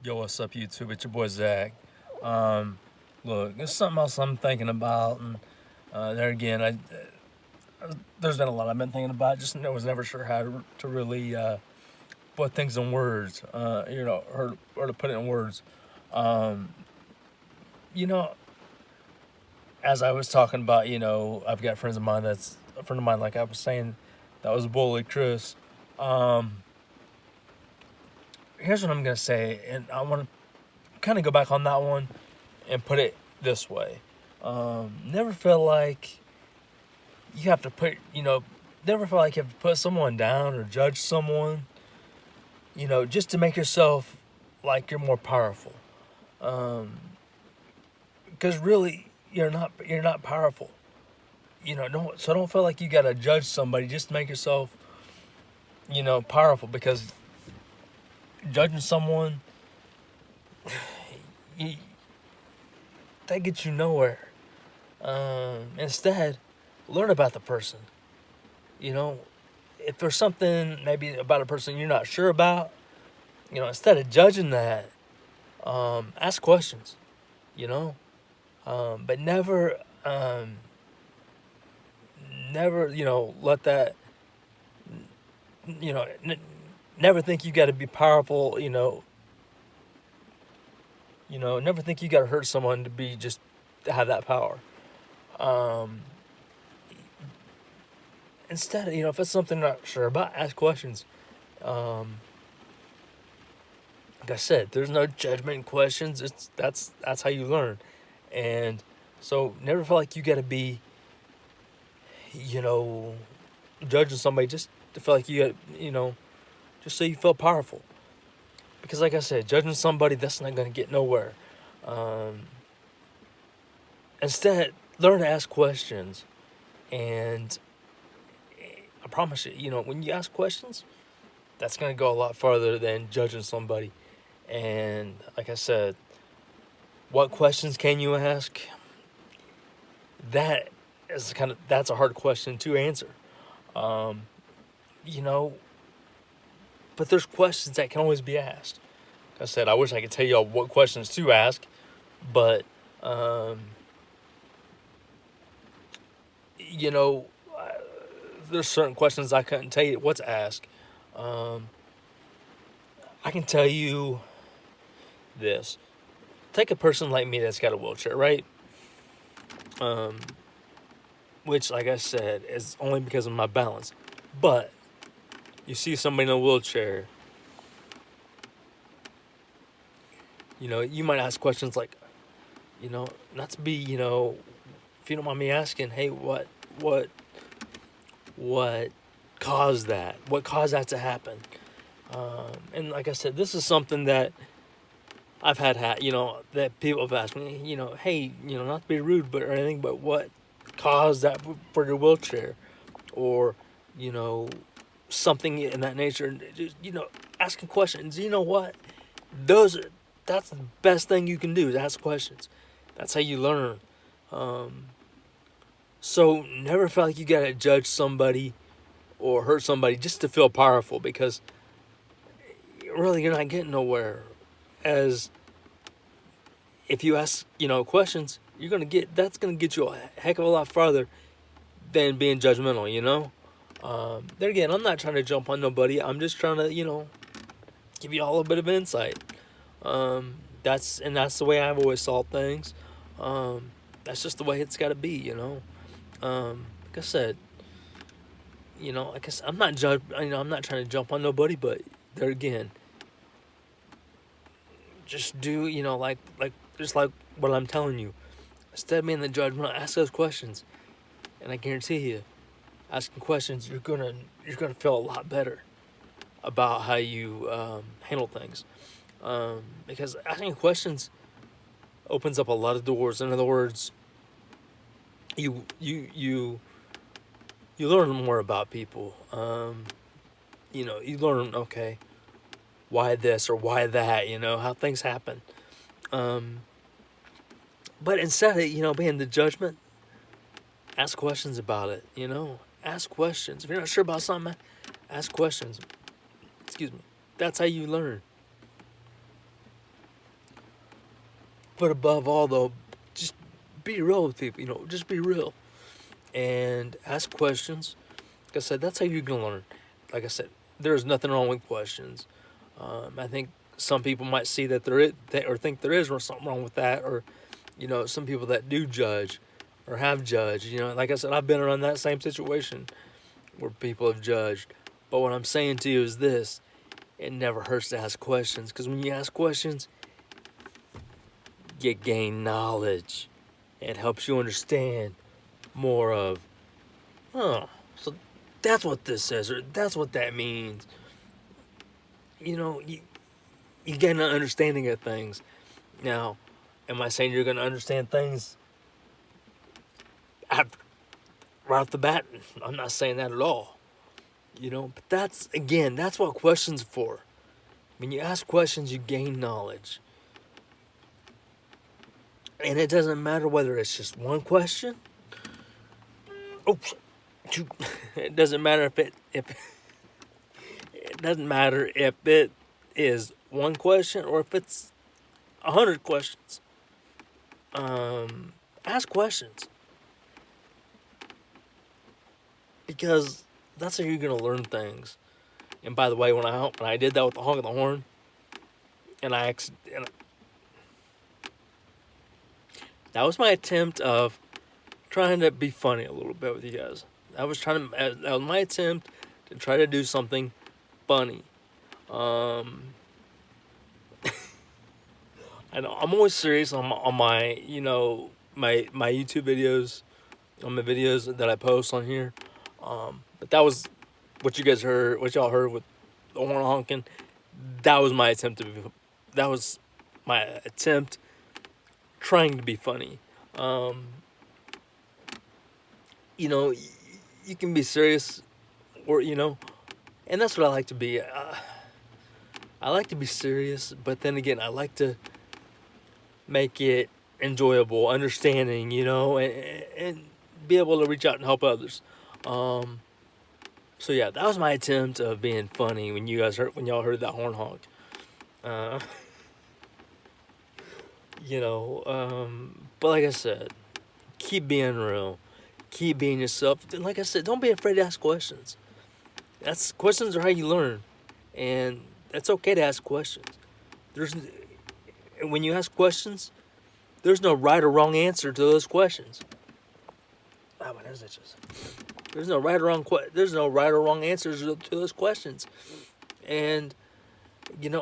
Yo, what's up, YouTube? It's your boy Zach. Look, there's something else I'm thinking about, and there again, there's been a lot I've been thinking about. Just I was never sure how to really put things in words, or to put it in words. Um, you know, as I was talking about, I've got friends of mine that's a friend of mine, like I was saying, that was bullied, Chris. Um, Here's what I'm gonna say, and I want to kind of go back on that one and put it this way. Never feel like you have to never feel like you have to put someone down or judge someone, just to make yourself like you're more powerful. Because really, you're not powerful. Don't feel like you gotta judge somebody just to make yourself, powerful. Because judging someone, you, that gets you nowhere. Instead, learn about the person. You know, if there's something maybe about a person you're not sure about, instead of judging that, ask questions. You know, but never, let that, you know, n- never think you got to be powerful. Never think you got to hurt someone to have that power. Um, Instead, if it's something you're not sure about, ask questions. Um, like I said, there's no judgment in questions. That's how you learn, and so never feel like you got to be, you know, judging somebody just to feel like you got, just so you feel powerful. Because like I said, judging somebody, that's not gonna get nowhere. Um, Instead, learn to ask questions, and I promise you, when you ask questions, that's gonna go a lot farther than judging somebody. And like I said, what questions can you ask? That that's a hard question to answer. Um, you know, but there's questions that can always be asked. Like I said, I wish I could tell y'all what questions to ask, but um, you know, uh, there's certain questions I couldn't tell you what to ask. Um, I can tell you this: take a person like me that's got a wheelchair, right? Um, which, like I said, is only because of my balance. But you see somebody in a wheelchair, you might ask questions like, not to be, if you don't mind me asking, hey, what, what caused that? What caused that to happen? And like I said, this is something that I've that people have asked me, hey, not to be rude, but or anything, but what caused that for your wheelchair, or, you know, something in that nature, and just, asking questions. You know what? Those, that's the best thing you can do is ask questions. That's how you learn. Um, so never feel like you gotta judge somebody or hurt somebody just to feel powerful, because really you're not getting nowhere. As if you ask, questions, that's gonna get you a heck of a lot farther than being judgmental. Then again, I'm not trying to jump on nobody. I'm just trying to, give you all a bit of insight. That's the way I've always saw things. That's just the way it's got to be. Like I said, I guess I'm not trying to jump on nobody, but there again, just do, like just like what I'm telling you. Instead of being the judgment, ask those questions, and I guarantee you, asking questions, you're gonna feel a lot better about how you handle things. Because asking questions opens up a lot of doors. In other words, you you you you learn more about people. You learn, okay, why this or why that. How things happen. Um, but instead of being the judgment, ask questions about it. Ask questions. If you're not sure about something, ask questions. Excuse me. That's how you learn. But above all, though, just be real with people. Just be real and ask questions. Like I said, that's how you're gonna learn. Like I said, there's nothing wrong with questions. I think some people might see that or think there is something wrong with that, or some people that do judge or have judged. Like I said, I've been around that same situation where people have judged. But what I'm saying to you is this: it never hurts to ask questions, because when you ask questions, you gain knowledge. It helps you understand more of, oh, so that's what this says, or that's what that means. You get an understanding of things. Now, am I saying you're going to understand things right off the bat? I'm not saying that at all. But that's what questions are for. When you ask questions, you gain knowledge. And it doesn't matter whether it's just one question. Oops. It doesn't matter if it doesn't matter if it is one question or if it's 100 questions. Ask questions, because that's how you're gonna learn things. And by the way, when I did that with the honk of the horn, and that was my attempt of trying to be funny a little bit with you guys. That was my attempt to try to do something funny. I know I'm always serious on my my YouTube videos, on the videos that I post on here. But that was what y'all heard with the horn honking. That was my attempt trying to be funny. You can be serious, or and that's what I like to be. I like to be serious, but then again, I like to make it enjoyable, understanding, and be able to reach out and help others. So yeah, that was my attempt of being funny when y'all heard that horn honk. But like I said, keep being real, keep being yourself. And like I said, don't be afraid to ask questions. Questions are how you learn, and it's okay to ask questions. When you ask questions, there's no right or wrong answer to those questions. Ah, my nose itches. There's no right or wrong answers to those questions. And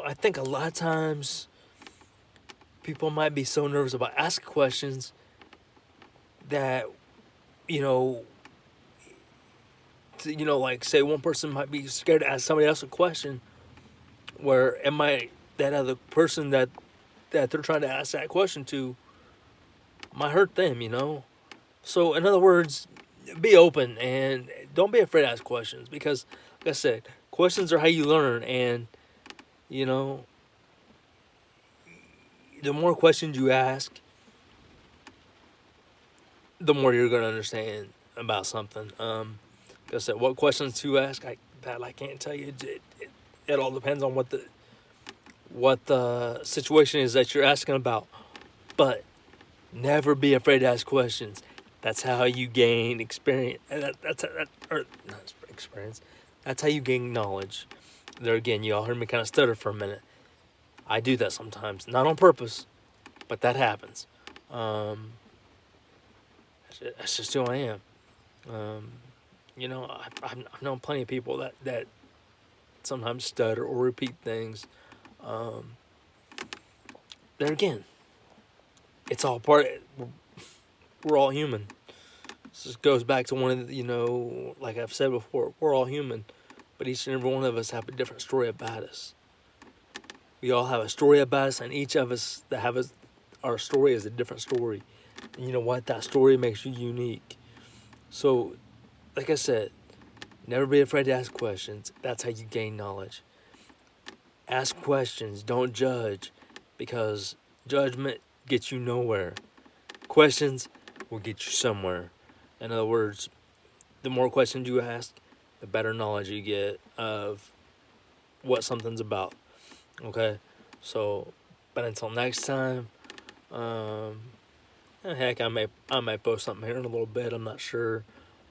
I think a lot of times people might be so nervous about asking questions that like say one person might be scared to ask somebody else a question, where that other person that they're trying to ask that question to might hurt them. So in other words, be open and don't be afraid to ask questions, because like I said, questions are how you learn. And the more questions you ask, the more you're going to understand about something. Like I said, what questions to ask, I can't tell you. It all depends on what the situation is that you're asking about. But never be afraid to ask questions. That's how you gain experience. Not experience. That's how you gain knowledge. There again, you all heard me kind of stutter for a minute. I do that sometimes, not on purpose, but that happens. That's just who I am. I've known plenty of people that sometimes stutter or repeat things. There again, it's all part. We're all human. This goes back to one of the, like I've said before, we're all human, but each and every one of us have a different story about us. We all have a story about us, and each of us our story is a different story. And you know what? That story makes you unique. So, like I said, never be afraid to ask questions. That's how you gain knowledge. Ask questions. Don't judge, because judgment gets you nowhere. Questions will get you somewhere. In other words, the more questions you ask, the better knowledge you get of what something's about. Okay? So, but until next time, Heck, I might post something here in a little bit. I'm not sure.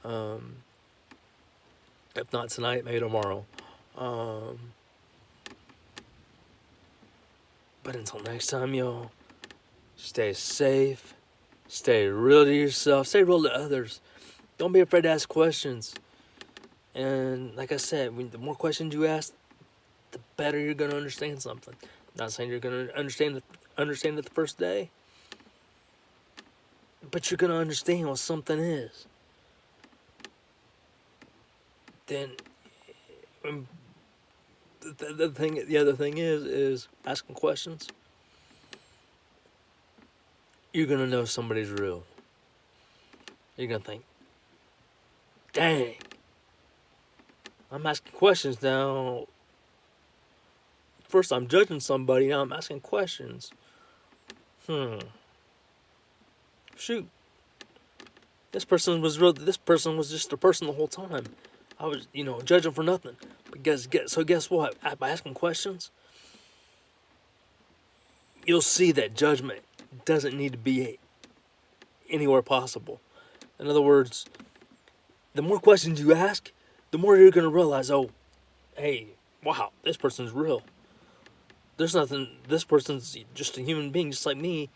Um, if not tonight, maybe tomorrow. But until next time, y'all, stay safe, stay real to yourself, stay real to others. Don't be afraid to ask questions. And like I said, the more questions you ask, the better you're gonna understand something. Not saying you're gonna understand it the first day, but you're gonna understand what something is. Then, the other thing is asking questions. You're gonna know somebody's real. You're gonna think, dang, I'm asking questions now. First, I'm judging somebody. Now I'm asking questions. Shoot, this person was real. This person was just a person the whole time. I was, judging for nothing. But guess what? By asking questions, you'll see that judgment doesn't need to be anywhere possible. In other words, the more questions you ask, the more you're going to realize, oh, hey, wow, this person's real. There's nothing, this person's just a human being just like me,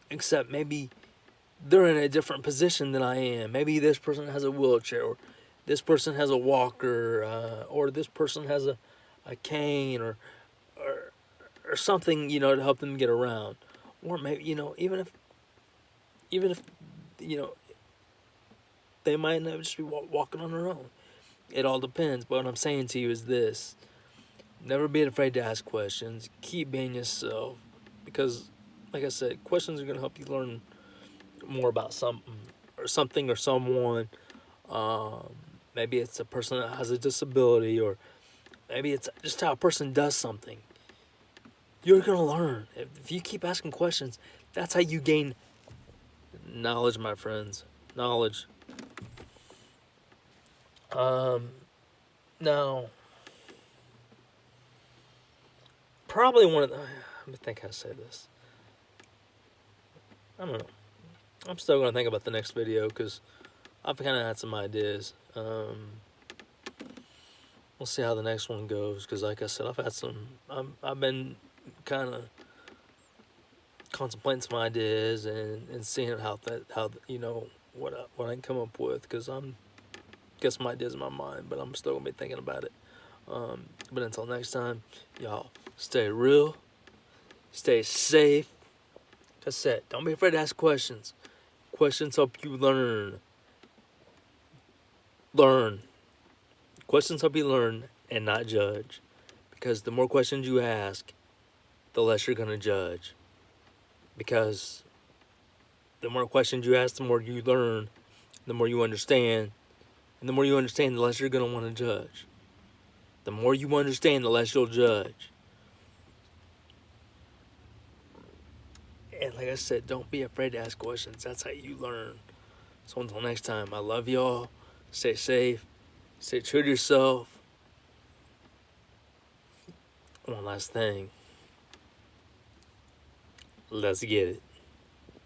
except maybe they're in a different position than I am. Maybe this person has a wheelchair, or this person has a walker, or this person has a cane, or something, to help them get around. Or maybe, even if, they might not just be walking on their own. It all depends. But what I'm saying to you is this: never be afraid to ask questions. Keep being yourself, because, like I said, questions are gonna help you learn more about something or someone. Maybe it's a person that has a disability, or maybe it's just how a person does something. You're gonna learn if you keep asking questions. That's how you gain knowledge, my friends. Knowledge. Now, probably one of the. Let me think how to say this. I don't know. I'm still gonna think about the next video because I've kind of had some ideas. We'll see how the next one goes because, like I said, I've been kind of contemplating some ideas and seeing what I can come up with, because I'm got some ideas in my mind, but I'm still gonna be thinking about it. But until next time, y'all stay real, stay safe. Like I said, don't be afraid to ask questions. Questions help you learn. Questions help you learn and not judge. Because the more questions you ask, the less you're going to judge. Because the more questions you ask, the more you learn, the more you understand. And the more you understand, the less you're going to want to judge. The more you understand, the less you'll judge. And like I said, don't be afraid to ask questions. That's how you learn. So until next time, I love y'all. Stay safe. Stay true to yourself. One last thing. Let's get it.